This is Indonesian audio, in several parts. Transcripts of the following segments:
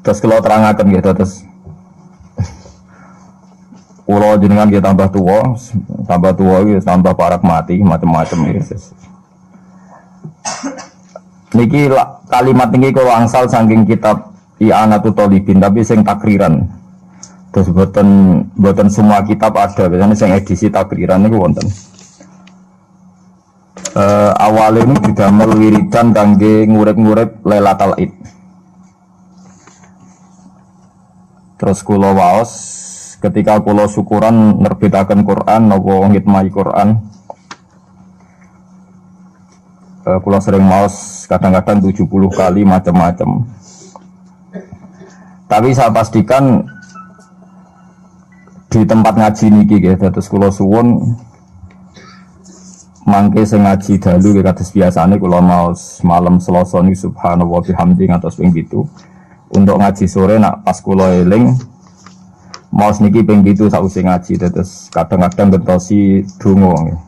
Terus kalau terangaken gitu terus pulau jenengan kita tambah tua gitu tambah parak mati macam-macam gitu. Niki kalimat niki kalau angsal saking kitab I'anatul Thalibin tapi sing takriran. Terus boten semua kitab ada, biasanya sing edisi takriran niku wonten. Awalnya ini didamel wiridan kangge ngurip-ngurip Lailatul Id. Terus kula waos ketika kula syukuran nerbitaken Quran napa ngitmai Quran. Kula sering maos kadang-kadang 70 kali macam-macam. Tapi saya pastikan di tempat ngaji niki nggih terus kula suwun mangke sing ngaji dalu nggih kados biasane kula maos malam Selasa niki subhanallah bihamdi ngantos ping 7. Untuk ngaji sore nak pas kula eling maos niki ping 7 sausé ngaji terus kadang-kadang gentosi donga nggih.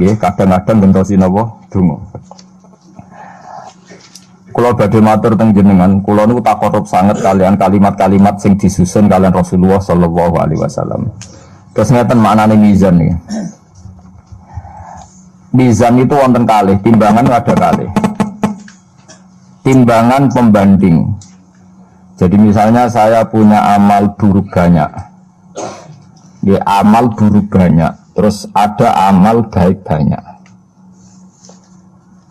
Nggih kadang-kadang gentosi napa donga. Kula badhe matur teng jenengan, kula niku takorup sanget kalian kalimat-kalimat sing disusun kalian Rasulullah sallallahu alaihi wasallam. Terus ngeten maknane mizan niki. Mizan itu wonten kalih, timbangan ada kalih. Timbangan pembanding. Jadi misalnya saya punya amal buruk banyak. Ya, amal buruk banyak, terus ada amal baik banyak.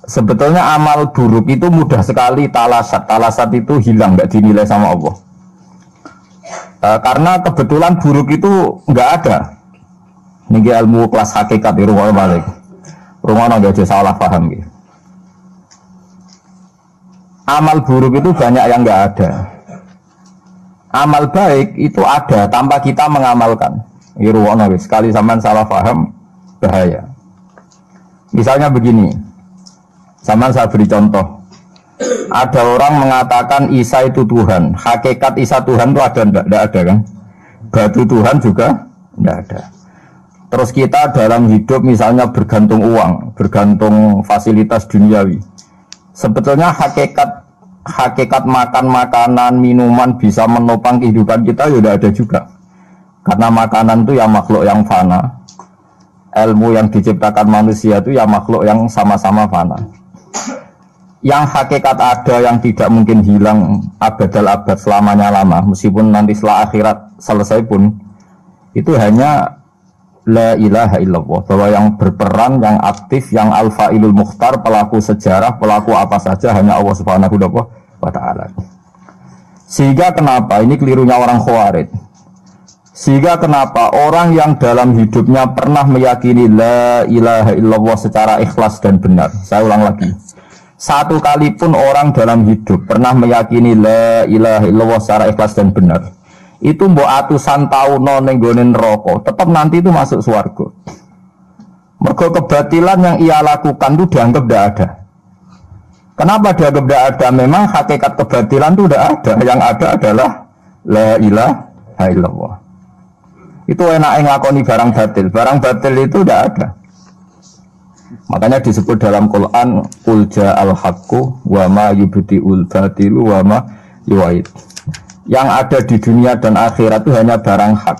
Sebetulnya amal buruk itu mudah sekali talasat. Talasat itu hilang, nggak dinilai sama Allah. Karena kebetulan buruk itu nggak ada. Ini ilmu kelas hakikat di rumah balik. Rumah nggak ada salah paham gitu. Amal buruk itu banyak yang nggak ada. Amal baik itu ada tanpa kita mengamalkan. Di rumah sekali sampean salah paham bahaya. Misalnya begini. Sama saya beri contoh. Ada orang mengatakan Isa itu Tuhan. Hakikat Isa Tuhan itu ada enggak? Enggak ada kan? Batu Tuhan juga enggak ada. Terus kita dalam hidup misalnya bergantung uang, bergantung fasilitas duniawi. Sebetulnya hakikat makan makanan, minuman bisa menopang kehidupan kita ya udah ada juga. Karena makanan itu ya makhluk yang fana. Ilmu yang diciptakan manusia itu ya makhluk yang sama-sama fana. Yang hakikat ada yang tidak mungkin hilang abadal abad selamanya lama, meskipun nanti setelah akhirat selesai pun itu hanya la ilaha illallah, bahwa yang berperan, yang aktif, yang al-fa'ilul mukhtar, pelaku sejarah, pelaku apa saja hanya Allah Subhanahu wa ta'ala. Sehingga kenapa ini kelirunya orang Khawarij? Sehingga kenapa orang yang dalam hidupnya pernah meyakini la ilaha illallah secara ikhlas dan benar. Saya ulang lagi. Satu kali pun orang dalam hidup pernah meyakini la ilaha illallah secara ikhlas dan benar. Itu mbok atusan tahun ning gone neraka, tetap nanti itu masuk surga. Mergo kebatilan yang ia lakukan itu dianggap tidak ada. Kenapa dianggap tidak ada? Memang hakikat kebatilan itu tidak ada. Yang ada adalah la ilaha illallah. Itu enak nglakoni barang batil. Barang batil itu tidak ada. Makanya disebut dalam Quran qul ja'al haqqu wa ma yubdi'ul batilu wa ma yu'id. Yang ada di dunia dan akhirat itu hanya barang hak.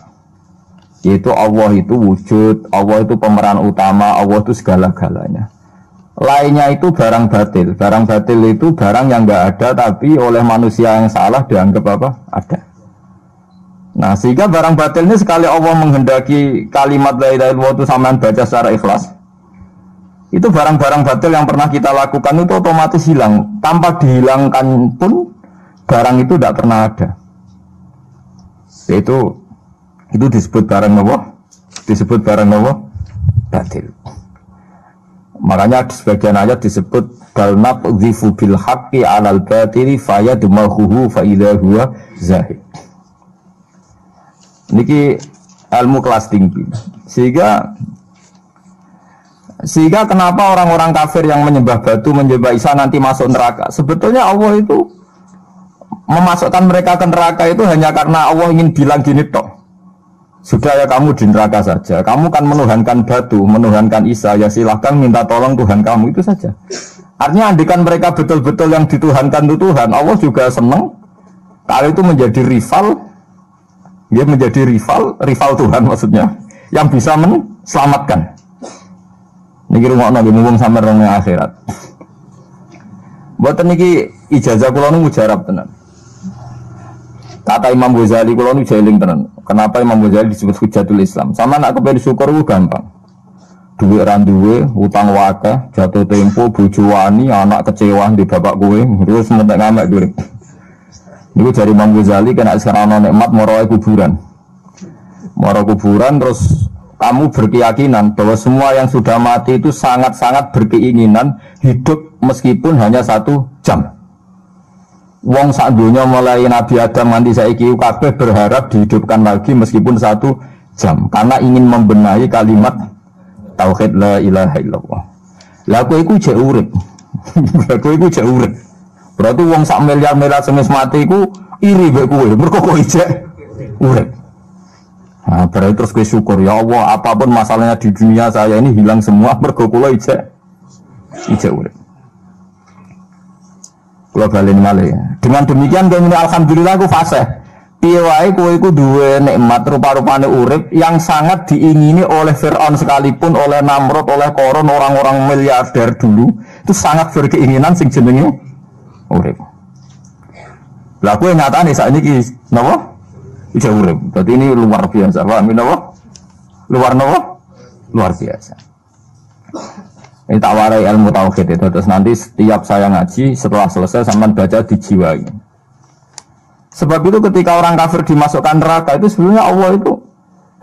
Yaitu Allah itu wujud, Allah itu pemeran utama, Allah itu segala-galanya. Lainnya itu barang batil. Barang batil itu barang yang enggak ada tapi oleh manusia yang salah dianggap apa? Ada. Nah, sehingga barang batil ini sekali Allah menghendaki kalimat la ilaha illallah itu sampean baca secara ikhlas. Itu barang-barang batil yang pernah kita lakukan itu otomatis hilang. Tanpa dihilangkan pun barang itu tidak pernah ada. Itu disebut barang apa? Disebut barang apa? Batil. Makanya di sebagian ayat disebut dalnaq dhifu bil haqqi 'alal batili fayadmahuhu fa idza huwa zahid. Niki ilmu kelas tinggi. Sehingga kenapa orang-orang kafir yang menyembah batu, menyembah Isa nanti masuk neraka? Sebetulnya Allah itu memasukkan mereka ke neraka itu hanya karena Allah ingin bilang gini toh. Sudah ya kamu di neraka saja. Kamu kan menuhankan batu, menuhankan Isa, ya silahkan minta tolong Tuhan kamu, itu saja. Artinya andikan mereka betul-betul yang dituhankan itu Tuhan, Allah juga senang Kalau itu menjadi rival, dia menjadi rival Tuhan maksudnya, yang bisa menselamatkan. Niki rungokno nggih mumpung sampeyan rong akhirat. Mboten niki ijazah kula nu mujarab tenan. Kata Imam Ghazali kula nu jeling tenan. Kenapa Imam Ghazali disebut Hujatul Islam? Sama nak kepen syukur ku gampang. Duit ra duwe, utang wakeh, jatuh tempo, bojo wani, anak kecewa di bapak kowe, terus mentek ngamek durip. Niku jare Imam Ghazali kena sekarang ana nikmat moro kuburan. Moro kuburan terus kamu berkeyakinan bahwa semua yang sudah mati itu sangat-sangat berkeinginan hidup meskipun hanya 1 jam. Wong sak donya mulai Nabi Adam nanti saiki kabeh berharap dihidupkan lagi meskipun 1 jam karena ingin membenahi kalimat tauhid la ilaha illallah. Lah kowe iku jek urip. Kowe iku jek urip. Berarti wong sak miliar-miliar semis mati iku iri mbek kowe. Mergo kowe jek urip. Nah, berarti terus gue syukur ya Allah, apapun masalahnya di dunia saya ini hilang semua mergo kula ijek urip. Kula balen malih. Dengan demikian kowe muni alhamdulillah aku fasih. Piye wae kowe iku duwe nikmat rupa-rupane urip yang sangat diingini oleh Firaun sekalipun, oleh Namrud, oleh Qarun, orang-orang miliarder dulu, itu sangat berkeinginan sing jenenge urip. Lah kowe nyatane sakniki napa? Ijek urip. Berarti ini luar biasa. Paham napa? Luar biasa. Ini tak warai ilmu tauhid itu. Terus nanti setiap saya ngaji setelah selesai sampean baca dijiwai. Sebab itu ketika orang kafir dimasukkan neraka itu sebenarnya Allah itu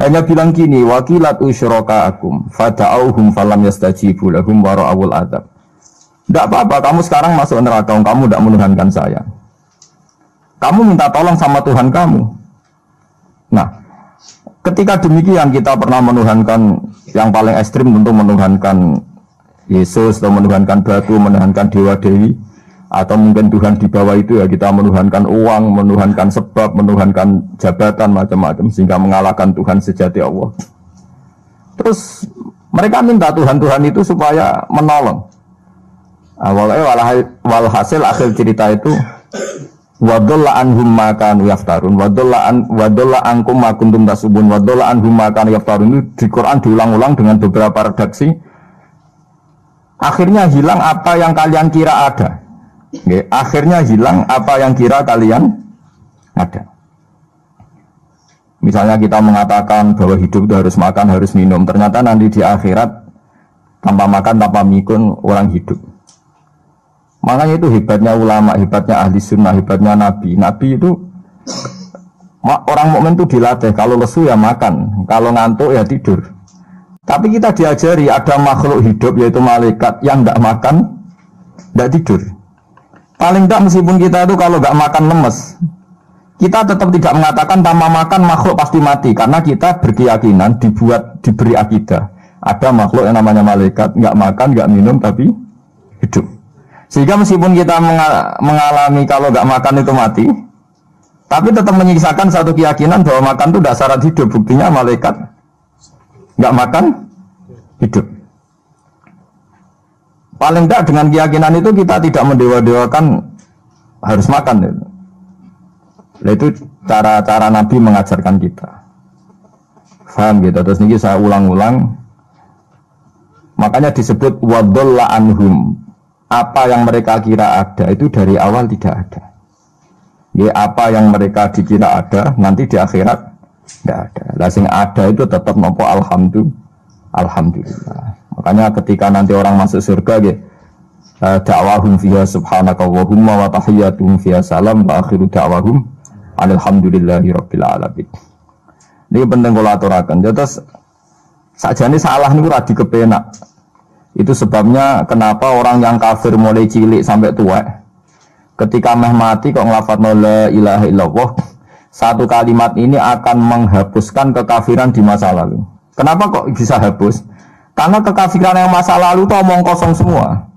hanya bilang gini, wakilat usyrokaakum fada'auhum falam yastajibu lahum wa ra'awul adab. Tidak apa-apa, kamu sekarang masuk neraka, kamu tidak menuhankan saya. Kamu minta tolong sama Tuhan kamu. Nah, ketika demikian kita pernah menuhankan yang paling ekstrim tentu menuhankan Yesus atau menuhankan batu, menuhankan dewa dewi, atau mungkin Tuhan di bawah itu ya kita menuhankan uang, menuhankan sebab, menuhankan jabatan macam-macam sehingga mengalahkan Tuhan sejati Allah. Terus mereka minta Tuhan-Tuhan itu supaya menolong. Awalnya walhasil akhir cerita itu wadolla anhum ma kanu yaftarun wadolla ankum ma kuntum tasubun wadolla anhum ma kanu yaftarun itu di Quran diulang-ulang dengan beberapa redaksi. Akhirnya hilang apa yang kalian kira ada. Oke, akhirnya hilang apa yang kira kalian ada. Misalnya kita mengatakan bahwa hidup itu harus makan, harus minum. Ternyata nanti di akhirat tanpa makan, tanpa mikun orang hidup. Makanya itu hebatnya ulama, hebatnya ahli sunnah, hebatnya nabi. Nabi itu orang mukmin itu dilatih. Kalau lesu ya makan, kalau ngantuk ya tidur. Tapi kita diajari ada makhluk hidup yaitu malaikat yang tidak makan, tidak tidur. Paling tidak meskipun kita itu kalau nggak makan lemes, kita tetap tidak mengatakan tanpa makan makhluk pasti mati karena kita berkeyakinan diberi akidah. Ada makhluk yang namanya malaikat nggak makan, nggak minum tapi hidup. Sehingga meskipun kita mengalami kalau nggak makan itu mati, tapi tetap menyisakan satu keyakinan bahwa makan itu dasar hidup. Buktinya malaikat nggak makan, hidup. Paling tidak dengan keyakinan itu kita tidak mendewa-dewakan harus makan. Itu cara-cara Nabi mengajarkan kita. Faham gitu. Terus ini saya ulang-ulang. Makanya disebut wadolla anhum. Apa yang mereka kira ada itu dari awal tidak ada. Ya, apa yang mereka dikira ada nanti di akhirat tidak ada. Lah sing ada itu tetap nopo alhamdulillah. Makanya ketika nanti orang masuk surga ya da'wahum fiha subhanakallahumma wa tahiyyatuhum fiha salam wa akhiru da'wahum alhamdulillahi rabbil alamin. Ini penting kula aturaken. Terus sakjane salah niku ra dikepenak. Itu sebabnya kenapa orang yang kafir mulai cilik sampai tua ketika meh mati kok nglafadzna la ilaha illallah, satu kalimat ini akan menghapuskan kekafiran di masa lalu. Kenapa kok bisa hapus? Karena kekafiran yang masa lalu itu omong kosong semua.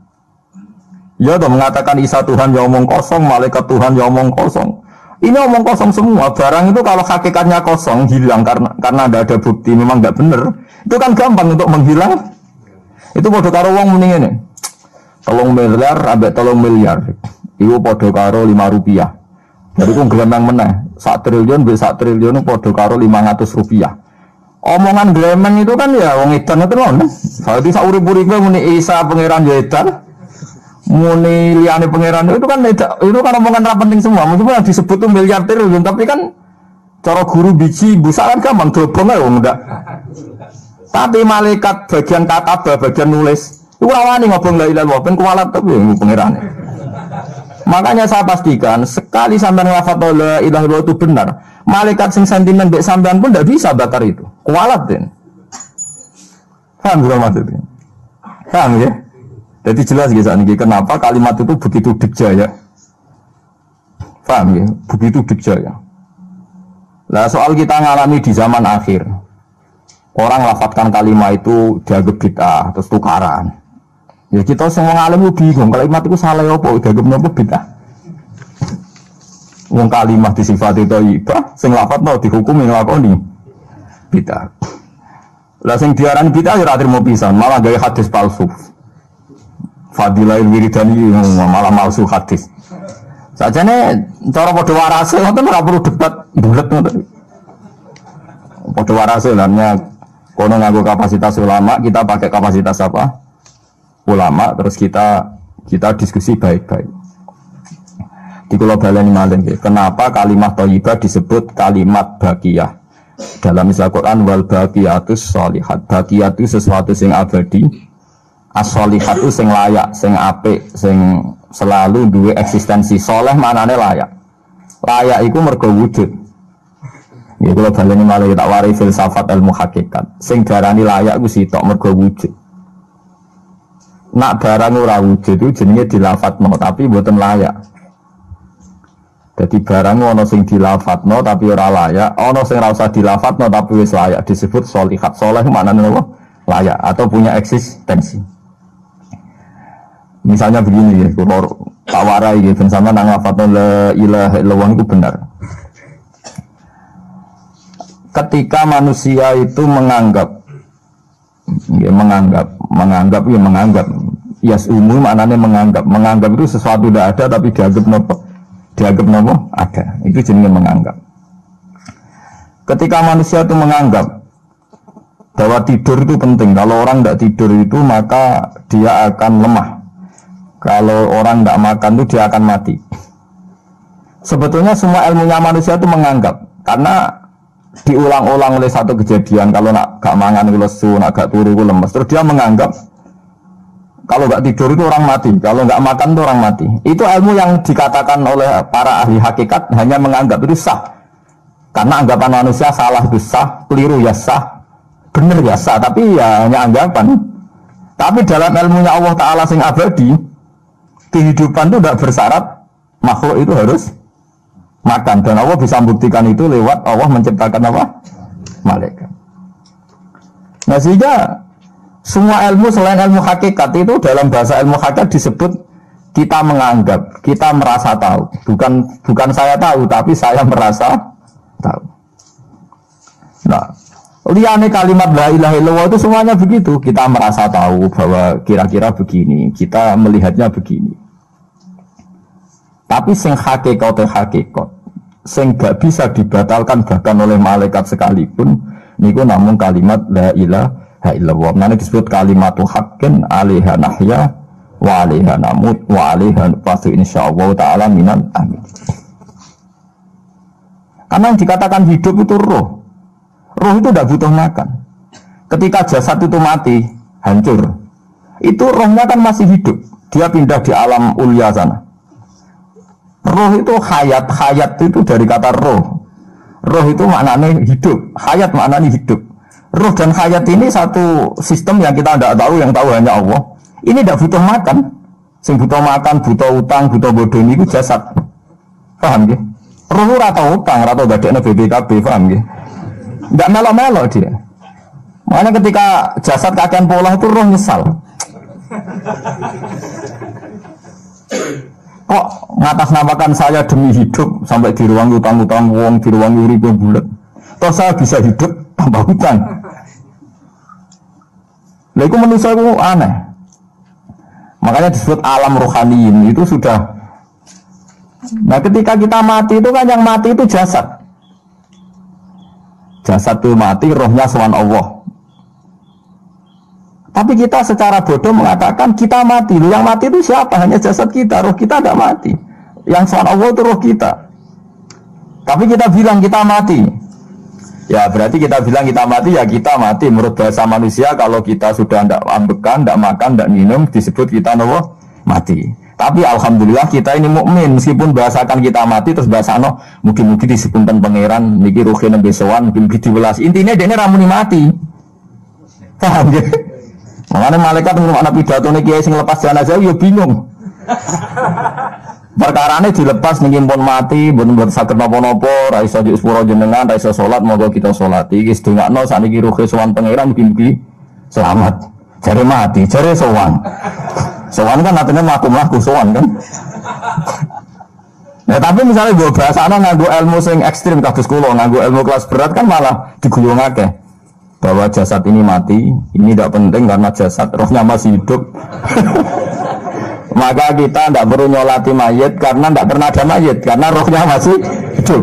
Ya toh mengatakan Isa Tuhan ya omong kosong, malaikat Tuhan ya omong kosong. Ini omong kosong semua. Barang itu kalau hakikatnya kosong hilang karena ada bukti memang nggak benar. Itu kan gampang untuk menghilang. Itu podo karo wong mending ini 3 miliar ambek 3 miliar. Itu podo karo 5 rupiah. Jadi ku gremeng meneh. 1 triliun be 1 triliun padha karo 500 rupiah. Omongan gremeng itu kan ya wong edan itu ngono. Saiki sak urip-uripe muni Isa pangeran ya edan. Muni liyane pangeran itu kan omongan ra penting semua. Meskipun disebut tuh miliar triliun tapi kan cara guru biji busa kan gampang dobong ae wong ndak. Tapi malaikat bagian katabah, bagian nulis, itu rawani ngobong la ilaha illallah, ben kuwalat tapi pangerane. Makanya saya pastikan sekali sampean lafaz la ilaha illallah itu benar, malaikat sing sentimen mbek sampean pun ndak bisa bakar itu. Kuwalat den. Paham gak maksudnya? Paham ya? Jadi jelas gitu niki kenapa kalimat itu begitu dikjaya. Paham ya? Begitu dikjaya. Lah soal kita ngalami di zaman akhir. Orang lafadzkan kalimat itu dianggap bid'ah terus tukaran. Ya kita semua ngalim bingung kalimat itu salah apa dianggap napa bid'ah. Wong kalimat disifati thayyibah sing lafadzno dihukumi nglakoni bid'ah. Lah sing diarani bid'ah ya ora trimo pisan, malah gawe hadis palsu. Fadilail wiridani malah palsu hadis. Sajane cara padha warase ngoten ora perlu debat bulet ngoten. Padha warase lannya kono nganggo kapasitas ulama, kita pakai kapasitas apa? Ulama, terus kita diskusi baik-baik. Di kula baleni malih nggih, kenapa kalimat thayyibah disebut kalimat baqiyah? Dalam istilah Quran wal baqiyatus sholihat. Baqiyah itu sesuatu sing abadi. As-sholihat itu sing layak, sing apik, sing selalu duwe eksistensi. Soleh maknane layak. Layak iku mergo wujud. Ya kalau baleni malah tak wari filsafat ilmu hakikat. Sing darani layak ku sitok mergo wujud. Nak barang ora wujud itu jenenge dilafatno tapi mboten layak. Jadi barang ono sing dilafatno tapi ora layak, ono sing ora usah dilafatno tapi wis layak disebut sholihat. Saleh maknane apa? Layak atau punya eksistensi. Misalnya begini ya, kalau tak warai ya, ben sampean nang lafatno la ilaha illallah itu benar. Ketika manusia itu menganggap yasumu maknanya menganggap itu sesuatu tidak ada tapi dianggap nopo ada, itu jenenge menganggap. Ketika manusia itu menganggap bahwa tidur itu penting, kalau orang tidak tidur itu maka dia akan lemah, kalau orang tidak makan itu dia akan mati. Sebetulnya semua ilmunya manusia itu menganggap, karena diulang-ulang oleh satu kejadian, kalau nak gak mangan itu lesu, nak gak turu itu lemes, terus dia menganggap kalau gak tidur itu orang mati, kalau gak makan itu orang mati. Itu ilmu yang dikatakan oleh para ahli hakikat hanya menganggap itu sah, karena anggapan manusia salah itu sah, keliru ya sah, benar ya sah, tapi ya hanya anggapan. Tapi dalam ilmunya Allah Ta'ala sing abadi, kehidupan itu tidak bersyarat makhluk itu harus makan, dan Allah bisa membuktikan itu lewat Allah menciptakan apa? Malaikat. Nah sehingga semua ilmu selain ilmu hakikat itu dalam bahasa ilmu hakikat disebut kita menganggap, kita merasa tahu. Bukan saya tahu, tapi saya merasa tahu. Nah, liyane kalimat la ilaha illallah itu semuanya begitu. Kita merasa tahu bahwa kira-kira begini, kita melihatnya begini. Tapi sing hakikat, sing gak bisa dibatalkan bahkan oleh malaikat sekalipun, niku namun kalimat la ilaha illallah. Nanti disebut kalimatu haqqin 'alaiha nahya wa 'alaiha namut wa 'alaiha nub'atsu insyaallah taala minal amin. Karena yang dikatakan hidup itu roh. Roh itu tidak butuh makan. Ketika jasad itu mati, hancur, itu rohnya kan masih hidup. Dia pindah di alam ulya sana. Roh itu hayat itu dari kata roh. Roh itu maknanya hidup, hayat maknanya hidup. Roh dan hayat ini satu sistem yang kita tidak tahu, yang tahu hanya Allah. Ini tidak butuh makan. Sing butuh makan, butuh utang, butuh bodoh ini itu jasad. Paham ya? Roh rata utang, rata gadeknya BPKB, paham ya? Tidak melo-melo dia. Makanya ketika jasad kakean pola itu roh nyesal. Kok ngatasnamakan saya demi hidup sampai di ruang utang-utang wong, di ruang uri bulat. Toh saya bisa hidup tanpa hutang. Lah itu manusia itu aneh. Makanya disebut alam rohaniin itu sudah Nah ketika kita mati itu kan yang mati itu jasad. Jasad itu mati, rohnya sowan Allah. Tapi kita secara bodoh mengatakan kita mati. Yang mati itu siapa? Hanya jasad kita, roh kita tidak mati. Yang sowan Allah itu roh kita. Tapi kita bilang kita mati. Ya berarti kita bilang kita mati, ya kita mati. Menurut bahasa manusia kalau kita sudah tidak ambekan, tidak makan, tidak minum, disebut kita mati. Tapi alhamdulillah kita ini mukmin, meskipun bahasakan kita mati terus bahasano mungkin-mungkin disepunten pangeran niki ruhe nembe sowan mungkin diwelas. Intinya dene ramuni mati. Paham ya? Makanya malaikat ngomong anak pidatone kiai sing lepas jenazah yo bingung. Perkarane dilepas niki pun mati, mboten saged napa-napa, ra iso sepuro jenengan, ra iso salat, monggo kita salat. Iki sedongakno sakniki ruhe sowan pangeran mungkin-mungkin selamat. Jare mati, jare sowan. Sowan kan artinya mlaku-mlaku sowan kan. Nah, tapi misalnya gue bahasana nganggo ilmu sing ekstrim kados kula, nganggo ilmu kelas berat kan malah diguyungake bahwa jasad ini mati, ini tidak penting karena jasad rohnya masih hidup. Maka kita tidak perlu nyolati mayit karena tidak pernah ada mayit karena rohnya masih hidup.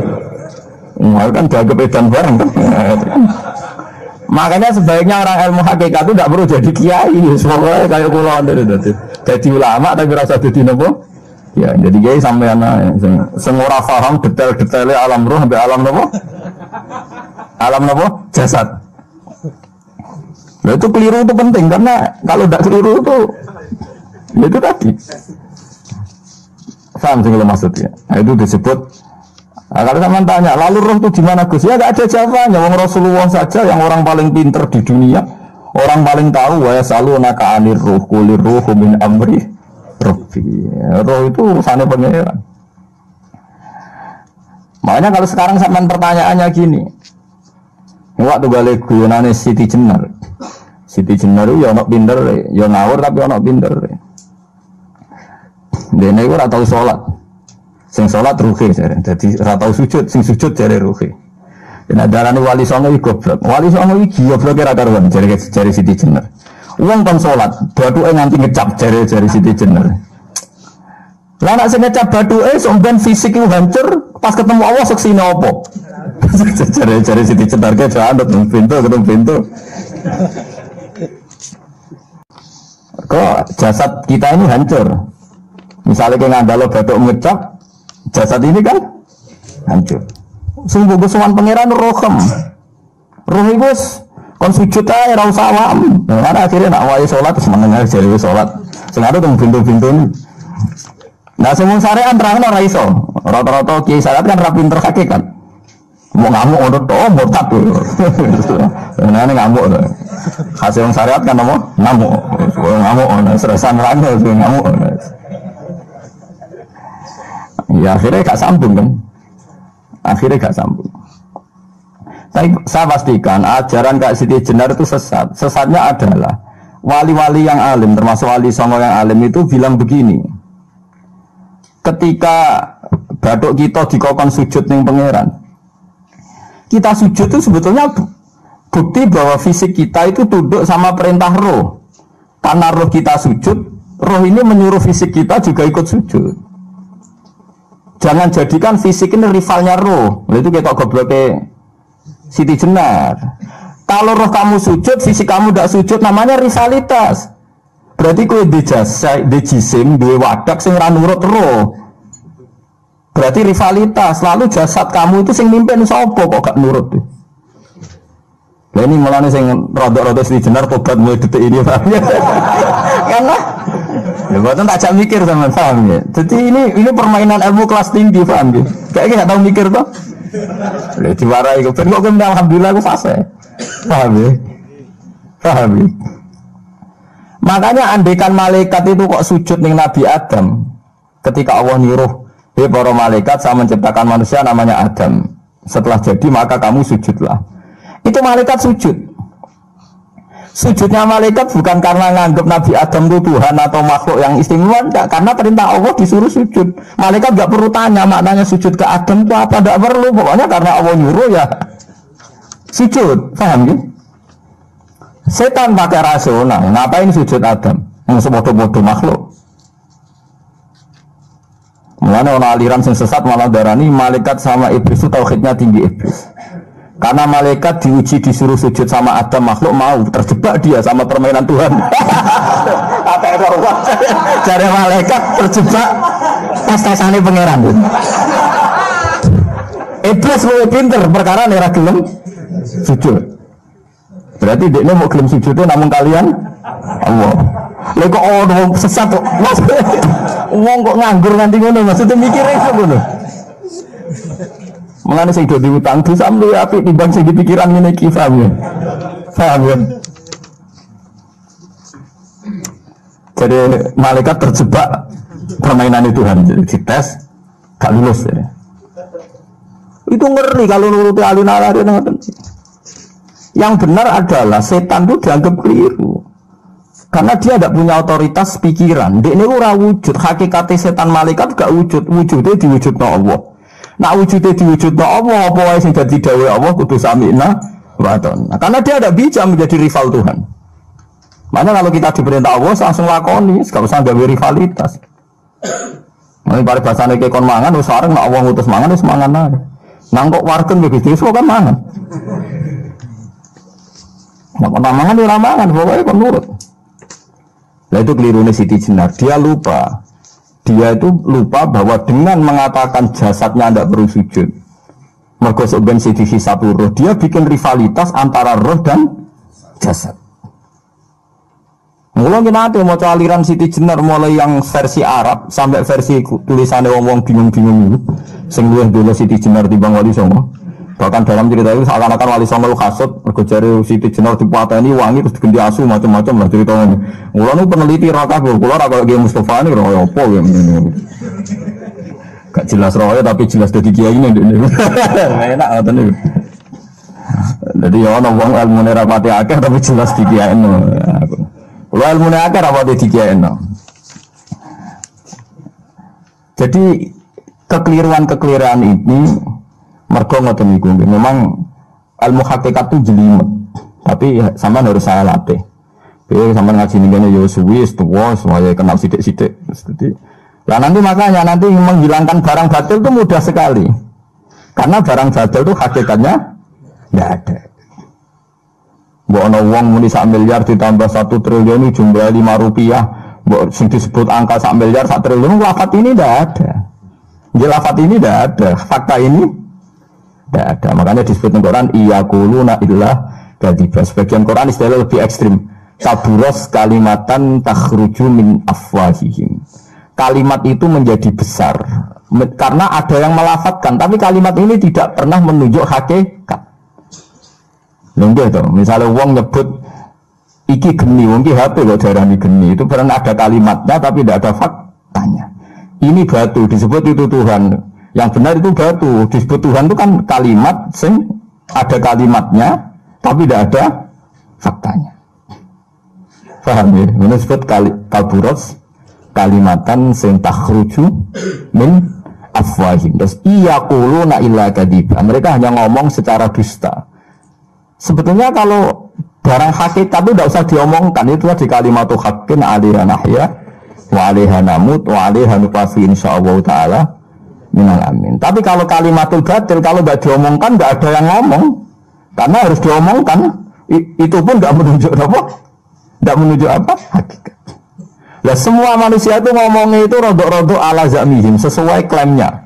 Kan jaga edan bareng kan. Makanya sebaiknya orang ilmu hakikat itu tidak perlu jadi kiai, semoga kayak kula jadi ulama tapi rasa jadi nopo. Ya, jadi kiai sampai anak semua paham detail-detailnya alam roh sampai alam nopo. Alam nopo jasad. Nah, itu keliru itu penting karena kalau tidak keliru itu tadi. Paham sih kalau maksudnya. Nah, itu disebut. Nah, kalau sama tanya, lalu roh itu di mana Gus? Ya nggak ada jawabannya. Wong Rasulullah saja yang orang paling pinter di dunia, orang paling tahu wa yasalunaka anir ruh kulir ruhu min amri rabbi. Roh itu urusannya pangeran. Makanya kalau sekarang sampean pertanyaannya gini. Waktu balik guyonane Siti Jenar. Siti Jenar itu ya ono pinter, ya ngawur tapi ono pinter. Dene iku ora tau salat. Sing sholat ruhe jare. Dadi ora tau sujud, sing sujud jare ruhe. Yen darane wali songo iki goblok. Wali songo iki gobloke ra karuan jare Siti Jenar. Wong kon sholat, bathuke nganti ngecap jare Siti Jenar. Lah nek sing ngecap bathuke sampean fisik iku hancur, pas ketemu Allah seksine opo? Jare Siti Jenar ke janut ketemu pintu. Kok jasad kita ini hancur. Misalnya kayak ngandalo bathuk ngecap jasad ini kan hancur. Sungguh sowan pangeran rohem. Roh iku kon sujud ae ora usah awam. Nah, akhirnya nak wae salat terus menengah jare salat. Sing ada teng pintu-pintu. Nah, semua syariat terangno ora iso. Rata-rata kiai syariat kan ra pinter hakikat. Mau ngamuk ngono to murtad. Nah, ngamuk. Hasil syariat kan ngamuk. Ngamuk ono seresan rano ngamuk. Ya akhirnya gak sambung kan. Akhirnya gak sambung. Tapi saya pastikan ajaran Kak Siti Jenar itu sesat. Sesatnya adalah wali-wali yang alim, termasuk wali songo yang alim itu bilang begini. Ketika bathuk kita dikokon sujud ning pangeran, kita sujud itu sebetulnya bukti bahwa fisik kita itu tunduk sama perintah roh. Karena roh kita sujud, roh ini menyuruh fisik kita juga ikut sujud. Jangan jadikan fisik ini rivalnya roh. Itu kita gobloknya Siti Jenar. Kalau roh kamu sujud, fisik kamu tidak sujud, namanya rivalitas. Berarti kowe di jisim, di wadak sing ra nurut roh. Berarti rivalitas. Lalu jasad kamu itu sing mimpin sapa kok gak nurut tuh. Lah ini mulane sing rodok-rodok Siti Jenar tobat mulai detik ini Pak. Karena ya buatan tak jak mikir sama paham ya. Jadi ini permainan ilmu kelas tinggi paham ya. Kayaknya gak tahu mikir toh. Lah diwarai kok ben kok alhamdulillah aku fase. Paham ya? Paham ya? Makanya andekan malaikat itu kok sujud ning Nabi Adam ketika Allah nyuruh, "Hei para malaikat, saya menciptakan manusia namanya Adam. Setelah jadi maka kamu sujudlah." Itu malaikat sujud. Sujudnya malaikat bukan karena nganggap Nabi Adam itu Tuhan atau makhluk yang istimewa, enggak, karena perintah Allah disuruh sujud. Malaikat enggak perlu tanya maknanya sujud ke Adam itu apa, enggak perlu, pokoknya karena Allah nyuruh ya sujud. Paham ya? Setan pakai rasional, ngapain sujud Adam? Yang sebodoh-bodoh makhluk. Mulane ana aliran sing sesat malah darani malaikat sama iblis itu tauhidnya tinggi iblis. Karena malaikat diuji disuruh sujud sama Adam makhluk mau terjebak dia sama permainan Tuhan. Apa itu? Cari malaikat terjebak tes-tesane pangeran. Iblis luwih pinter perkara nek ra gelem sujud. Berarti dekne mau gelem sujud itu namun kalian Allah. Lha kok ono sesat kok. Wong kok nganggur nganti ngono maksudnya mikire kok ngono. Mulane sing do diutang dosa mluwih apik timbang sing dipikiran ngene iki paham ya. Paham ya. Jadi malaikat terjebak permainan Tuhan jadi dites gak lulus ya. Itu ngeri kalau nuruti alun-alun ngoten. Yang benar adalah setan itu dianggap keliru. Karena dia tidak punya otoritas pikiran. Dia ini ora wujud. Hakikatnya setan malaikat gak wujud. Wujudnya diwujudna Allah. Nah wujudnya diwujudna Allah. Apa yang jadi dawuh Allah kudu sami'na wa ata'na. Karena dia tidak bisa menjadi rival Tuhan. Makanya kalau kita diperintah Allah langsung lakoni. Gak usah gawe rivalitas. Ini pada bahasanya kayak kon mangan. Sekarang nak Allah ngutus mangan wis mangan aja. Nangkok warken begitu so kan mangan. Nah mangan ya mangan. Pokoknya kon nurut. Nah itu kelirunya Siti Jenar. Dia lupa bahwa dengan mengatakan jasadnya tidak perlu sujud, mergo ben Siti Hisabur roh, dia bikin rivalitas antara roh dan jasad. Mulai nanti mau aliran Siti Jenar mulai yang versi Arab sampai versi tulisannya wong bingung-bingung ini. Sing luwih dulu Siti Jenar timbang Wali Songo. Bahkan dalam cerita itu seakan-akan Wali Songo kasut mergo jare Siti Jenar dipateni wangi terus diganti asu macam-macam lah ceritanya. Mula nu peneliti ra kabeh, kula ra kaya Kiai Mustofa ni ora apa ya ngene. Gak jelas roe tapi jelas dadi kiai ini. Enak ngoten niku. Dadi ya ana wong ilmune ra pati akeh tapi jelas di kiai no. Kula ilmune akeh ra pati di kiai no. Jadi kekeliruan ini mergo ngoten niku memang ilmu hakikat itu jelimet. Tapi sampean harus saya latih. Oke, sampean ngaji ngene yo suwi tuwa supaya kenal sithik-sithik. Lah nanti makanya nanti menghilangkan barang batil itu mudah sekali. Karena barang batil itu hakikatnya enggak ada. Mbok ana wong muni 1 miliar ditambah 1 triliun jumlah 5 rupiah, mbok sing disebut angka 1 miliar 1 triliun lafaz ini enggak ada. Lafaz ini enggak ada, fakta ini tidak ada. Makanya disebut di Quran iyaquluna illa kadzibah. Sebagian Quran istilah lebih ekstrim. Kaburos kalimatan takhruju min afwahihim. Kalimat itu menjadi besar karena ada yang melafatkan, tapi kalimat ini tidak pernah menunjuk hakikat. Lho to, misalnya wong nyebut iki geni, wong iki HP kok darani geni, itu pernah ada kalimatnya tapi tidak ada faktanya. Ini batu disebut itu Tuhan. Yang benar itu batu, disebut Tuhan itu kan kalimat sing ada kalimatnya tapi tidak ada faktanya. Paham ya? Ini disebut kaburos kalimatan sing takhruju min afwahim. Terus iyaquluna illa kadzibah. Mereka hanya ngomong secara dusta. Sebetulnya kalau barang hakikat itu tidak usah diomongkan, itu di kalimatu haqqin 'alaiha nahya wa 'alaiha namut wa 'alaiha nuqafi insyaallah taala minal amin. Tapi kalau kalimatul batil kalau nggak diomongkan nggak ada yang ngomong, karena harus diomongkan. Itu pun nggak menunjuk apa, nggak menunjuk apa hakikat. Lah semua manusia itu ngomongnya itu rodok-rodok ala zamihim sesuai klaimnya.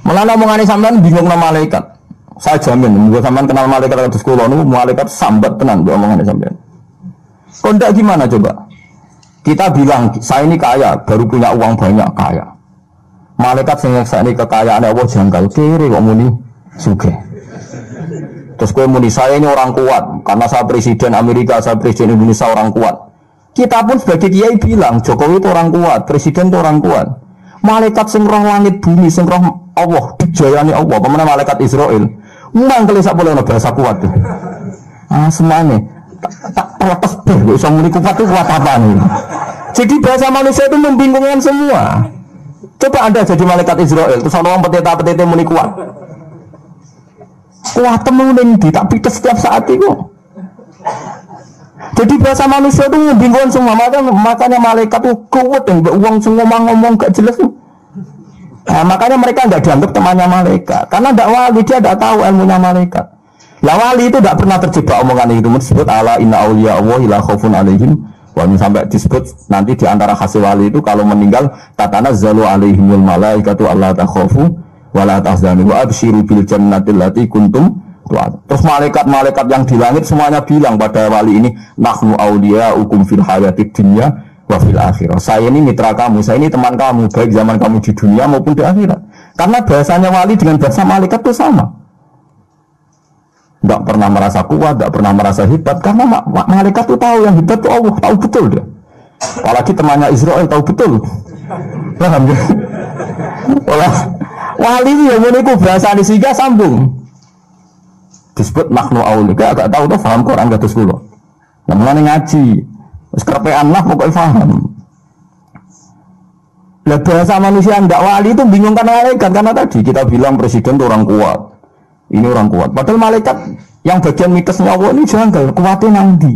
Malah omongannya sampean bingung nama malaikat. Saya jamin, gue sampean kenal malaikat atau sekolah nu malaikat sambat tenan gue omongannya sampean. Kondak gimana coba? Kita bilang saya ini kaya, baru punya uang banyak kaya. Malaikat sing nyekseni kekayaan Allah janggal kiri kok muni sugih. Terus kowe muni saya ini orang kuat karena saya presiden Amerika, saya presiden Indonesia orang kuat. Kita pun sebagai kiai bilang Jokowi itu orang kuat, presiden itu orang kuat. Malaikat sing roh langit bumi, sing roh Allah, dijayani Allah, pemene malaikat Israel. Memang kalau sak boleh bahasa kuat tuh. Semuanya tak protes ber, bisa muni kuat itu kuat apa nih? Jadi bahasa manusia itu membingungkan semua. Coba Anda jadi malaikat Israel, terus orang petita-petita muni kuat. Kuat temen di tak pites setiap saat itu. Jadi bahasa manusia itu membingungkan semua. Makanya malaikat itu kuat dan uang semua ngomong gak jelas tuh. Nah, makanya mereka nggak dianggap temannya malaikat. Karena tidak wali, dia tidak tahu ilmunya malaikat. Lah wali itu tidak pernah terjebak omongan itu. Disebut ala inna auliya Allah la khaufun alaihim. Wah, sampai disebut nanti di antara hasil wali itu kalau meninggal tatanazzalu alaihimul malaikatu alla takhafu wa la tahzanu wa absyiru bil jannati allati kuntum tu'ad. Terus malaikat-malaikat yang di langit semuanya bilang pada wali ini, nahnu auliyaukum fil hayatid dunya wa fil akhirah. Saya ini mitra kamu, saya ini teman kamu, baik zaman kamu di dunia maupun di akhirat. Karena bahasanya wali dengan bahasa malaikat itu sama. Tidak pernah merasa kuat, tidak pernah merasa hebat. Karena malaikat itu tahu yang hebat itu Allah, tahu betul dia. Apalagi temannya Israel tahu betul. Paham ya? Wali itu yang ini bahasa di siga sambung. Disebut nahnu auliya, agak tahu tuh paham Quran kados kula. Namanya ngaji. Wis kerepean lah pokoknya paham. Lah bahasa manusia ndak wali itu bingungkan malaikat karena tadi kita bilang presiden itu orang kuat. Ini orang kuat. Padahal malaikat yang bagian mitosnya Allah ini janggal, kuatnya nanti.